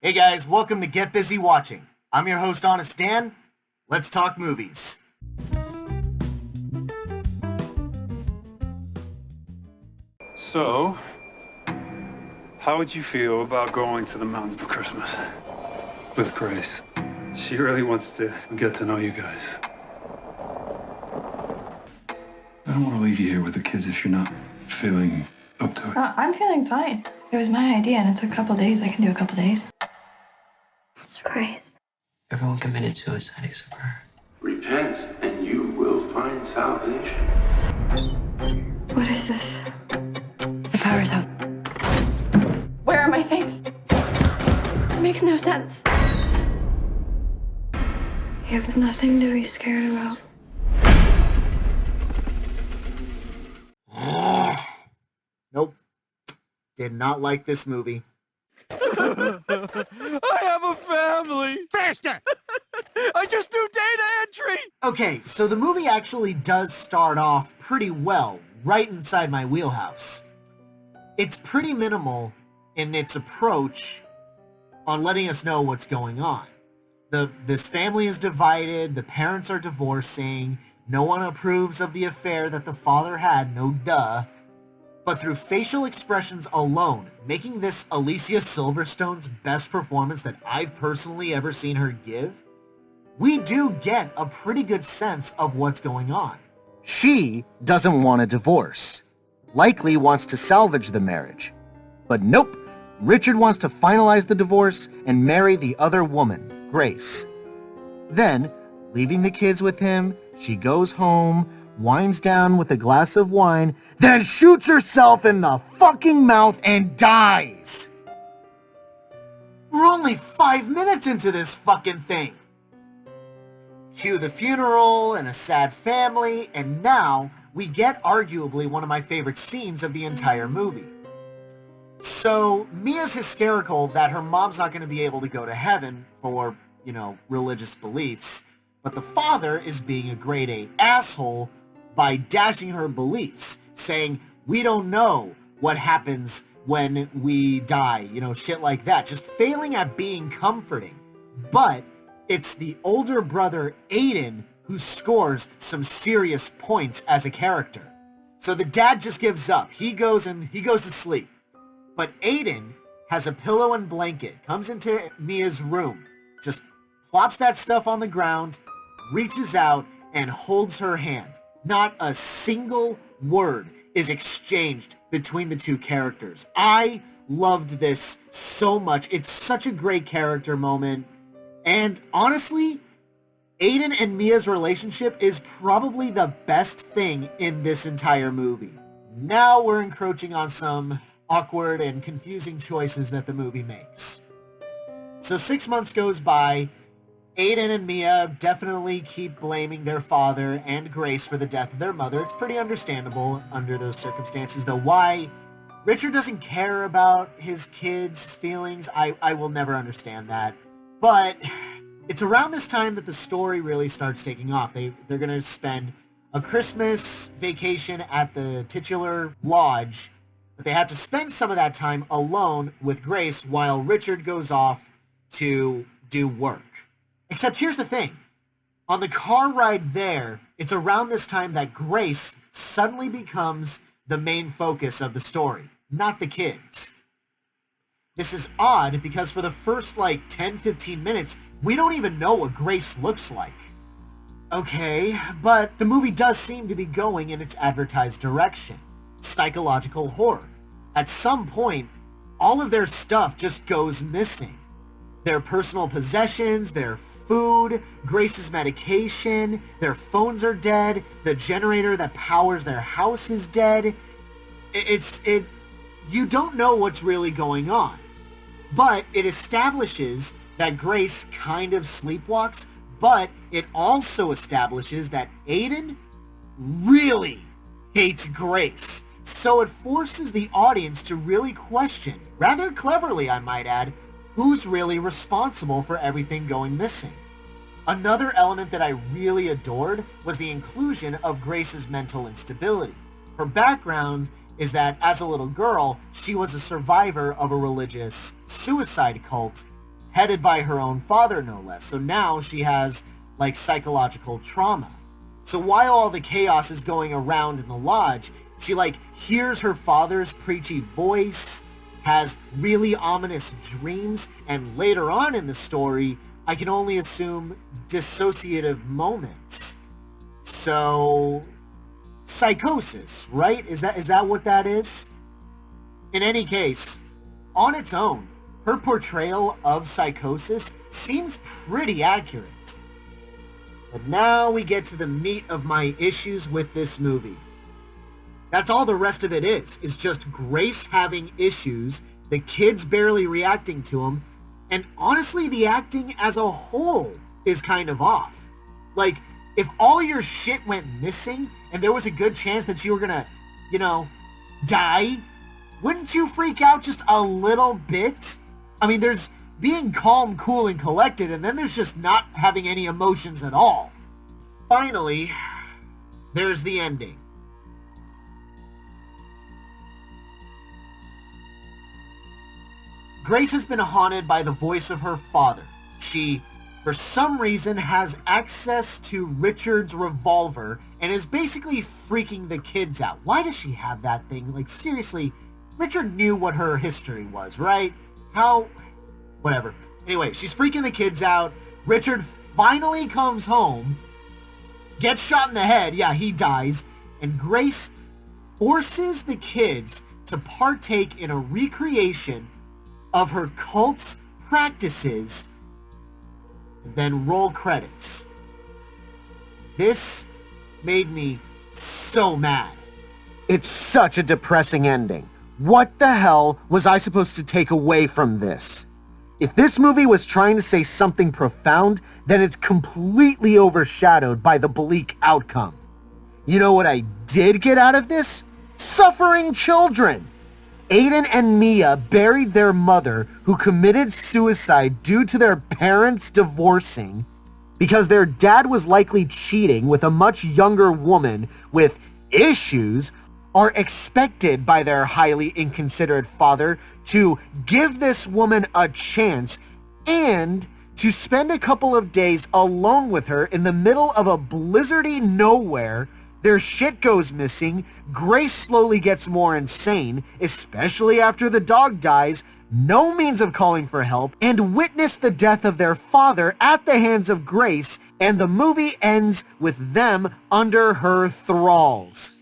Hey guys, welcome to Get Busy Watching. I'm your host, Honest Dan. Let's talk movies. So, how would you feel about going to the mountains for Christmas with Grace? She really wants to get to know you guys. I don't want to leave you here with the kids if you're not feeling up to it. I'm feeling fine. It was my idea and it's a couple days. I can do a couple days. It's Grace. Everyone committed suicide except for her. Repent, and you will find salvation. What is this? The power's out. Where are my things? It makes no sense. You have nothing to be scared about. Nope. Did not like this movie. I have a family! Faster! I just do data entry! Okay, so the movie actually does start off pretty well, right inside my wheelhouse. It's pretty minimal in its approach on letting us know what's going on. This family is divided, the parents are divorcing, no one approves of the affair that the father had, no duh. But through facial expressions alone, making this Alicia Silverstone's best performance that I've personally ever seen her give, we do get a pretty good sense of what's going on. She doesn't want a divorce, likely wants to salvage the marriage. But nope, Richard wants to finalize the divorce and marry the other woman, Grace. Then, leaving the kids with him, she goes home, winds down with a glass of wine, then shoots herself in the fucking mouth and dies. We're only 5 minutes into this fucking thing. Cue the funeral and a sad family, and now we get arguably one of my favorite scenes of the entire movie. So, Mia's hysterical that her mom's not going to be able to go to heaven for, religious beliefs, but the father is being a grade A asshole by dashing her beliefs, saying, we don't know what happens when we die, shit like that. Just failing at being comforting. But it's the older brother, Aiden, who scores some serious points as a character. So the dad just gives up. He goes to sleep. But Aiden has a pillow and blanket, comes into Mia's room, just plops that stuff on the ground, reaches out, and holds her hand. Not a single word is exchanged between the two characters. I loved this so much. It's such a great character moment. And honestly, Aiden and Mia's relationship is probably the best thing in this entire movie. Now we're encroaching on some awkward and confusing choices that the movie makes. So 6 months goes by. Aiden and Mia definitely keep blaming their father and Grace for the death of their mother. It's pretty understandable under those circumstances, though why Richard doesn't care about his kids' feelings, I will never understand that. But it's around this time that the story really starts taking off. They're going to spend a Christmas vacation at the titular lodge, but they have to spend some of that time alone with Grace while Richard goes off to do work. Except here's the thing. On the car ride there, it's around this time that Grace suddenly becomes the main focus of the story, not the kids. This is odd because for the first 10-15 minutes, we don't even know what Grace looks like. Okay, but the movie does seem to be going in its advertised direction. Psychological horror. At some point, all of their stuff just goes missing. Their personal possessions, their food, Grace's medication, their phones are dead, the generator that powers their house is dead. You don't know what's really going on. But it establishes that Grace kind of sleepwalks, but it also establishes that Aiden really hates Grace. So it forces the audience to really question, rather cleverly I might add, who's really responsible for everything going missing. Another element that I really adored was the inclusion of Grace's mental instability. Her background is that as a little girl, she was a survivor of a religious suicide cult headed by her own father, no less. So now she has, like, psychological trauma. So while all the chaos is going around in the lodge, she, like, hears her father's preachy voice, has really ominous dreams, and later on in the story, I can only assume dissociative moments. So, psychosis, right? Is that what that is? In any case, on its own, her portrayal of psychosis seems pretty accurate. But now we get to the meat of my issues with this movie. That's all the rest of it is just Grace having issues, the kids barely reacting to them, and honestly, the acting as a whole is kind of off. Like, if all your shit went missing, and there was a good chance that you were gonna, die, wouldn't you freak out just a little bit? I mean, there's being calm, cool, and collected, and then there's just not having any emotions at all. Finally, there's the ending. Grace has been haunted by the voice of her father. She, for some reason, has access to Richard's revolver and is basically freaking the kids out. Why does she have that thing? Like, seriously, Richard knew what her history was, right? How? Whatever. Anyway, she's freaking the kids out. Richard finally comes home, gets shot in the head. Yeah, he dies. And Grace forces the kids to partake in a recreation of her cult's practices, and then roll credits. This made me so mad. It's such a depressing ending. What the hell was I supposed to take away from this? If this movie was trying to say something profound, then it's completely overshadowed by the bleak outcome. You know what I did get out of this? Suffering children! Aiden and Mia buried their mother, who committed suicide due to their parents divorcing because their dad was likely cheating with a much younger woman with issues, are expected by their highly inconsiderate father to give this woman a chance and to spend a couple of days alone with her in the middle of a blizzardy nowhere. Their shit goes missing, Grace slowly gets more insane, especially after the dog dies, no means of calling for help, and witness the death of their father at the hands of Grace, and the movie ends with them under her thralls.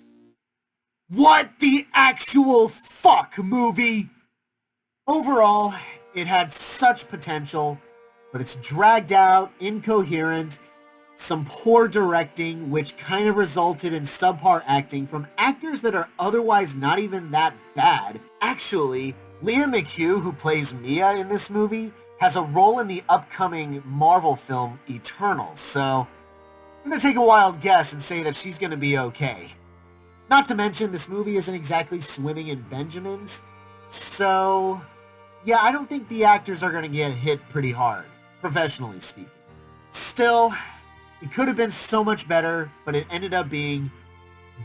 What the actual fuck, movie? Overall, it had such potential, but it's dragged out, incoherent, some poor directing, which kind of resulted in subpar acting from actors that are otherwise not even that bad. Actually, Leah McHugh, who plays Mia in this movie, has a role in the upcoming Marvel film Eternals, so I'm gonna take a wild guess and say that she's gonna be okay. Not to mention, this movie isn't exactly swimming in Benjamins, so yeah, I don't think the actors are gonna get hit pretty hard, professionally speaking. Still, it could have been so much better, but it ended up being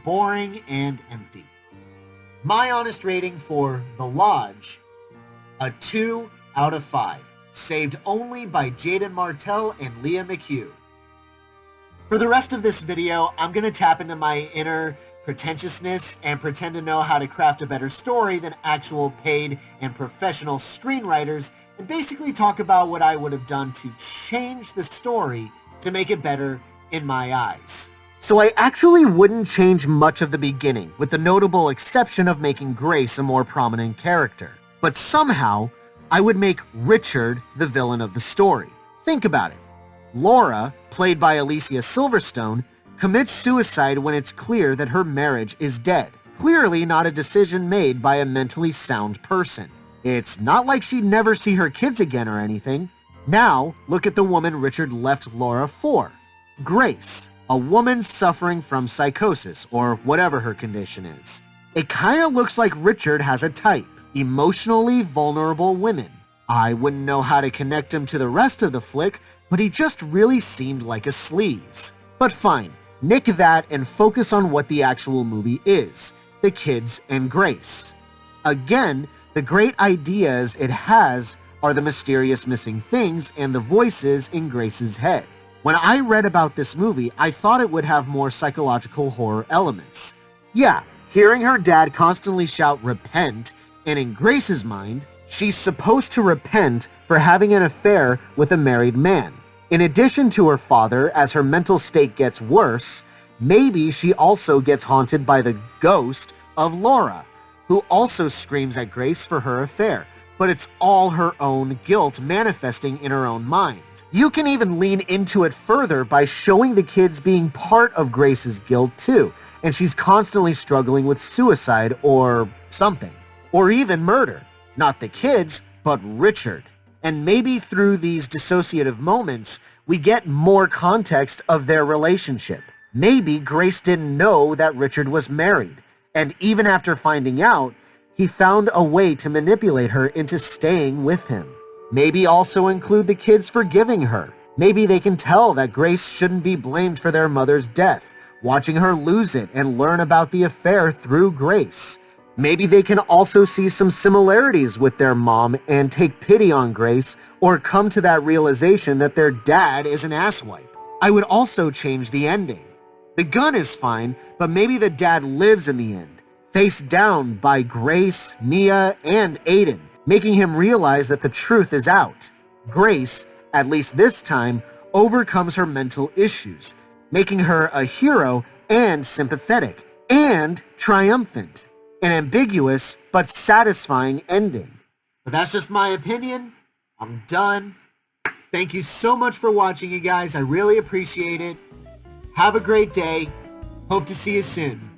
boring and empty. My honest rating for The Lodge, a 2 out of 5, saved only by Jaden Martell and Leah McHugh. For the rest of this video, I'm going to tap into my inner pretentiousness and pretend to know how to craft a better story than actual paid and professional screenwriters, and basically talk about what I would have done to change the story to make it better in my eyes. So I actually wouldn't change much of the beginning, with the notable exception of making Grace a more prominent character. But somehow, I would make Richard the villain of the story. Think about it. Laura, played by Alicia Silverstone, commits suicide when it's clear that her marriage is dead. Clearly not a decision made by a mentally sound person. It's not like she'd never see her kids again or anything. Now, look at the woman Richard left Laura for. Grace, a woman suffering from psychosis, or whatever her condition is. It kinda looks like Richard has a type, emotionally vulnerable women. I wouldn't know how to connect him to the rest of the flick, but he just really seemed like a sleaze. But fine, nick that and focus on what the actual movie is, the kids and Grace. Again, the great ideas it has are the mysterious missing things and the voices in Grace's head. When I read about this movie, I thought it would have more psychological horror elements. Yeah, hearing her dad constantly shout repent, and in Grace's mind, she's supposed to repent for having an affair with a married man. In addition to her father, as her mental state gets worse, maybe she also gets haunted by the ghost of Laura, who also screams at Grace for her affair, but it's all her own guilt manifesting in her own mind. You can even lean into it further by showing the kids being part of Grace's guilt too, and she's constantly struggling with suicide or something, or even murder. Not the kids, but Richard. And maybe through these dissociative moments, we get more context of their relationship. Maybe Grace didn't know that Richard was married, and even after finding out, he found a way to manipulate her into staying with him. Maybe also include the kids forgiving her. Maybe they can tell that Grace shouldn't be blamed for their mother's death, watching her lose it and learn about the affair through Grace. Maybe they can also see some similarities with their mom and take pity on Grace, or come to that realization that their dad is an asswipe. I would also change the ending. The gun is fine, but maybe the dad lives in the end, faced down by Grace, Mia, and Aiden, making him realize that the truth is out. Grace, at least this time, overcomes her mental issues, making her a hero and sympathetic, and triumphant. An ambiguous but satisfying ending. But that's just my opinion. I'm done. Thank you so much for watching, you guys. I really appreciate it. Have a great day. Hope to see you soon.